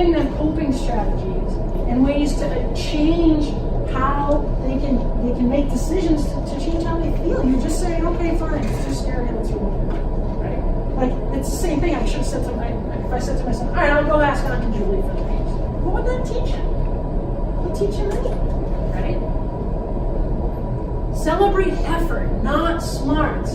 giving them coping strategies and ways to change how they can make decisions to change how they feel. You're just saying, okay, fine, it's too scary, let's remove it, right? Like, it's the same thing I should have said to if I said to my son, all right, I'll go ask Aunt Julie for the piece. What would that teach him? It would teach him anything, right? Celebrate effort, not smarts,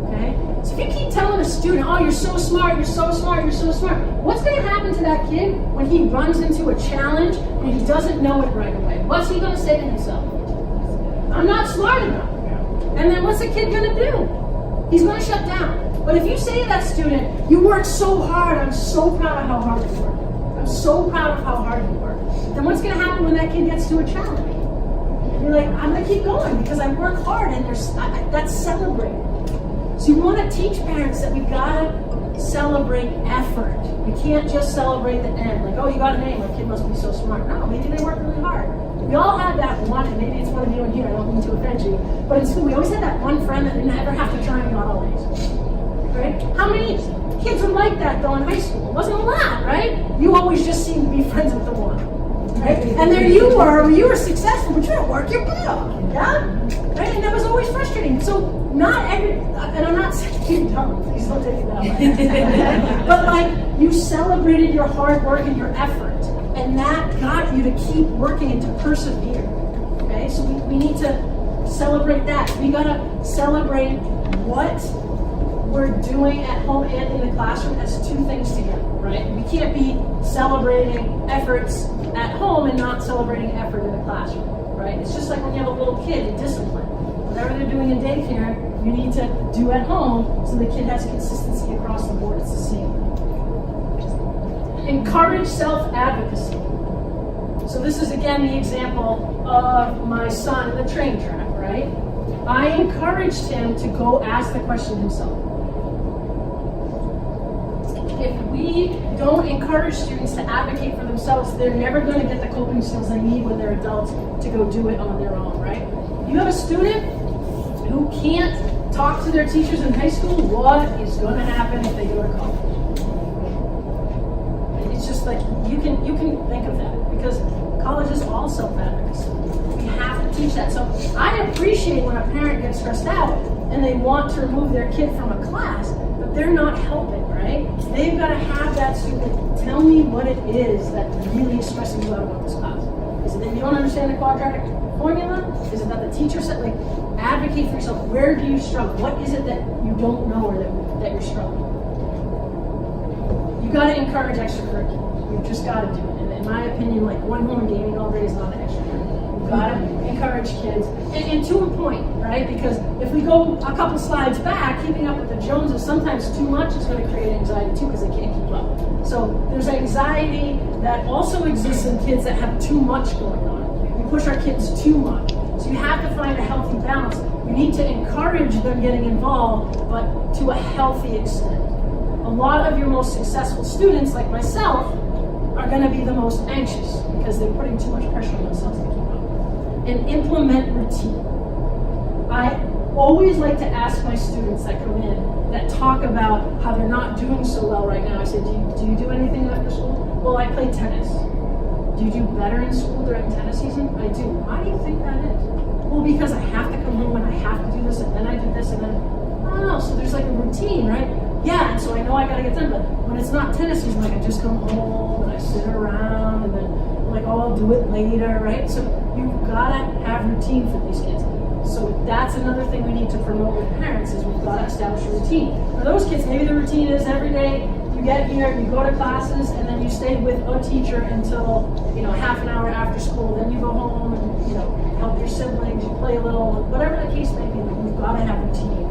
okay? So if you keep telling a student, oh, you're so smart, you're so smart, you're so smart, what's going to happen to that kid when he runs into a challenge and he doesn't know it right away? What's he going to say to himself? I'm not smart enough. And then what's the kid going to do? He's going to shut down. But if you say to that student, you work so hard, I'm so proud of how hard you work. I'm so proud of how hard you work. Then what's going to happen when that kid gets to a challenge? You're like, I'm going to keep going because I work hard, and that's celebrated. So you want to teach parents that we've got to celebrate effort. We can't just celebrate the end. Like, oh, you got an A, my kid must be so smart. No, maybe they work really hard. We all had that one, and maybe it's one of you in here, I don't mean to offend you, but in school we always had that one friend that didn't ever have to try and got all A's. Right? How many kids were like that though in high school? It wasn't a lot, right? You always just seemed to be friends with the one. Right? And there you were successful, but you didn't work your butt off. Yeah? Right? And that was always frustrating. So not every, and I'm not saying you're dumb, please don't take it that way. But like, you celebrated your hard work and your effort, and that got you to keep working and to persevere. Okay? So we need to celebrate that. We gotta celebrate what we're doing at home and in the classroom as two things together, right? We can't be celebrating efforts at home and not celebrating effort in the classroom, right? It's just like when you have a little kid, the discipline. Whatever they're doing in daycare, you need to do at home so the kid has consistency across the board. It's the same. Encourage self-advocacy. So this is again the example of my son in the train track, right? I encouraged him to go ask the question himself. If we don't encourage students to advocate for themselves, they're never going to get the coping skills they need when they're adults to go do it on their own, right? You have a student who can't talk to their teachers in high school, what is going to happen if they go to college? It's just like, you can think of that, because college is all self-advocacy. We have to teach that. So I appreciate when a parent gets stressed out and they want to remove their kid from a class, but they're not helping, right? They've got to have that student tell me what it is that really is stressing you out about this class. Is it that you don't understand the quadratic formula? Is it that the teacher said, like, advocate for yourself? Where do you struggle? What is it that you don't know or that you're struggling with? You got to encourage extracurriculars. You've just got to do it. And in my opinion, like, going home and gaming all day is not an extracurricular. You've got to encourage kids. And to a point, right? Because if we go a couple slides back, keeping up with the Joneses, sometimes too much is going to create anxiety too, because they can't keep up. So there's anxiety that also exists in kids that have too much going on. We push our kids too much. So you have to find a healthy balance. You need to encourage them getting involved, but to a healthy extent. A lot of your most successful students, like myself, are going to be the most anxious because they're putting too much pressure on themselves to keep up. And implement routine. I always like to ask my students that come in that talk about how they're not doing so well right now. I say, do you do anything after school? Well, I play tennis. Do you do better in school during tennis season? I do. Why do you think that is? Well, because I have to come home and I have to do this, and then I do this, and then, oh, so there's like a routine, right? Yeah, and so I know I gotta get done, but when it's not tennis season, like I just come home and I sit around, and then I'm like, oh, I'll do it later, right? So you've gotta have routine for these kids. So that's another thing we need to promote with parents, is we've gotta establish a routine. For those kids, maybe the routine is every day you get here, you go to classes, and then you stay with a teacher until, half an hour after school, then you go home and, help your siblings, you play a little, whatever the case may be, you've gotta have routine.